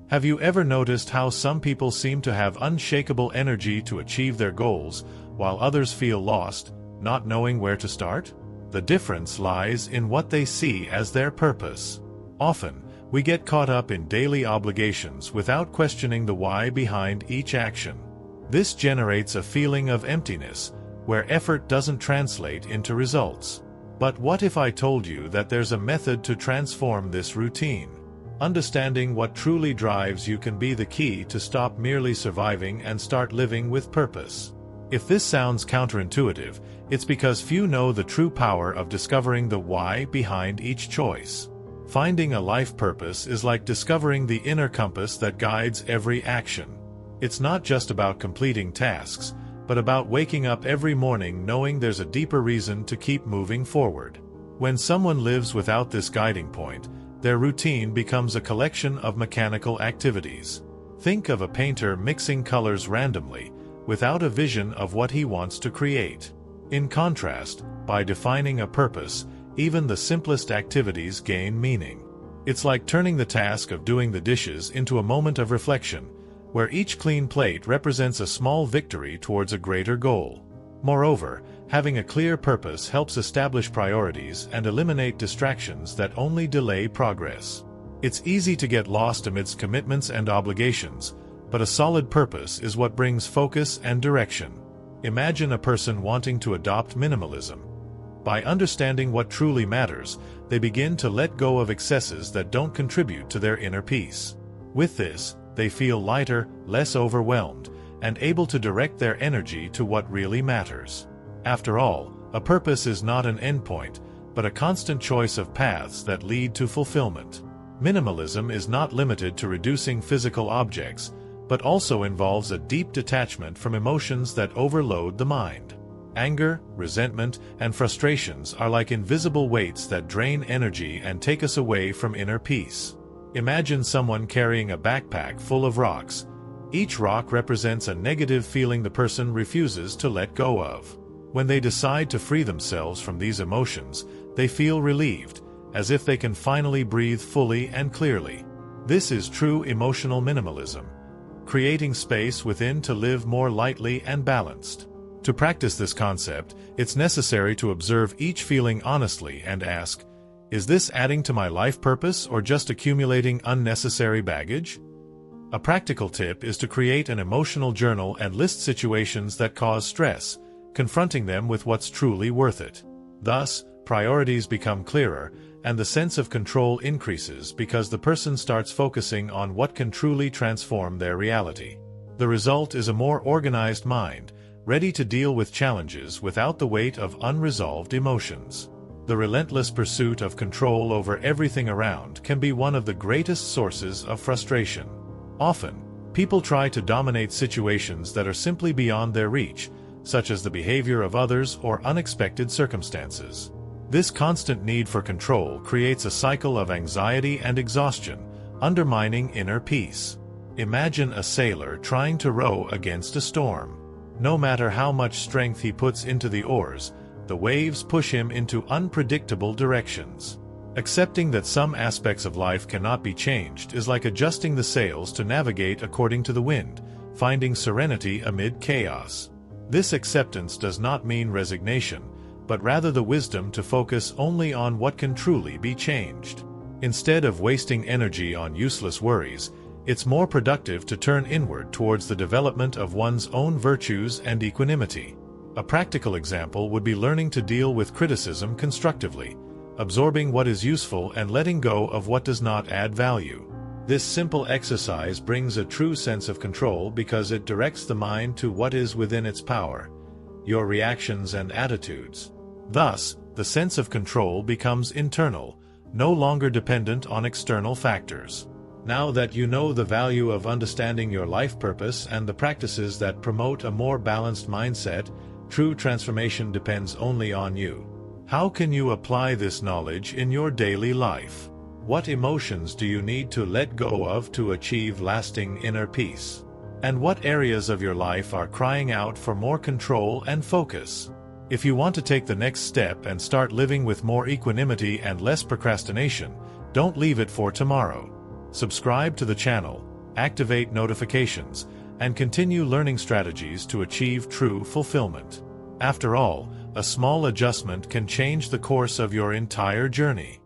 Have you ever noticed how some people seem to have unshakable energy to achieve their goals, while others feel lost, not knowing where to start? The difference lies in what they see as their purpose. Often, we get caught up in daily obligations without questioning the why behind each action. This generates a feeling of emptiness, where effort doesn't translate into results. But what if I told you that there's a method to transform this routine? Understanding what truly drives you can be the key to stop merely surviving and start living with purpose. If this sounds counterintuitive, it's because few know the true power of discovering the why behind each choice. Finding a life purpose is like discovering the inner compass that guides every action. It's not just about completing tasks, but about waking up every morning knowing there's a deeper reason to keep moving forward. When someone lives without this guiding point, their routine becomes a collection of mechanical activities. Think of a painter mixing colors randomly, without a vision of what he wants to create. In contrast, by defining a purpose, even the simplest activities gain meaning. It's like turning the task of doing the dishes into a moment of reflection, where each clean plate represents a small victory towards a greater goal. Moreover, having a clear purpose helps establish priorities and eliminate distractions that only delay progress. It's easy to get lost amidst commitments and obligations, but a solid purpose is what brings focus and direction. Imagine a person wanting to adopt minimalism. By understanding what truly matters, they begin to let go of excesses that don't contribute to their inner peace. With this, they feel lighter, less overwhelmed, and able to direct their energy to what really matters. After all, a purpose is not an endpoint, but a constant choice of paths that lead to fulfillment. Minimalism is not limited to reducing physical objects, but also involves a deep detachment from emotions that overload the mind. Anger, resentment, and frustrations are like invisible weights that drain energy and take us away from inner peace. Imagine someone carrying a backpack full of rocks. Each rock represents a negative feeling the person refuses to let go of. When they decide to free themselves from these emotions, they feel relieved, as if they can finally breathe fully and clearly. This is true emotional minimalism, creating space within to live more lightly and balanced. To practice this concept, it's necessary to observe each feeling honestly and ask, is this adding to my life purpose or just accumulating unnecessary baggage? A practical tip is to create an emotional journal and list situations that cause stress, confronting them with what's truly worth it. Thus, priorities become clearer, and the sense of control increases because the person starts focusing on what can truly transform their reality. The result is a more organized mind, ready to deal with challenges without the weight of unresolved emotions. The relentless pursuit of control over everything around can be one of the greatest sources of frustration. Often, people try to dominate situations that are simply beyond their reach, such as the behavior of others or unexpected circumstances. This constant need for control creates a cycle of anxiety and exhaustion, undermining inner peace. Imagine a sailor trying to row against a storm. No matter how much strength he puts into the oars, the waves push him into unpredictable directions. Accepting that some aspects of life cannot be changed is like adjusting the sails to navigate according to the wind, finding serenity amid chaos. This acceptance does not mean resignation, but rather the wisdom to focus only on what can truly be changed. Instead of wasting energy on useless worries, it's more productive to turn inward towards the development of one's own virtues and equanimity. A practical example would be learning to deal with criticism constructively, absorbing what is useful and letting go of what does not add value. This simple exercise brings a true sense of control because it directs the mind to what is within its power, your reactions and attitudes. Thus, the sense of control becomes internal, no longer dependent on external factors. Now that you know the value of understanding your life purpose and the practices that promote a more balanced mindset, true transformation depends only on you. How can you apply this knowledge in your daily life? What emotions do you need to let go of to achieve lasting inner peace? And what areas of your life are crying out for more control and focus? If you want to take the next step and start living with more equanimity and less procrastination, don't leave it for tomorrow. Subscribe to the channel, activate notifications, and continue learning strategies to achieve true fulfillment. After all, a small adjustment can change the course of your entire journey.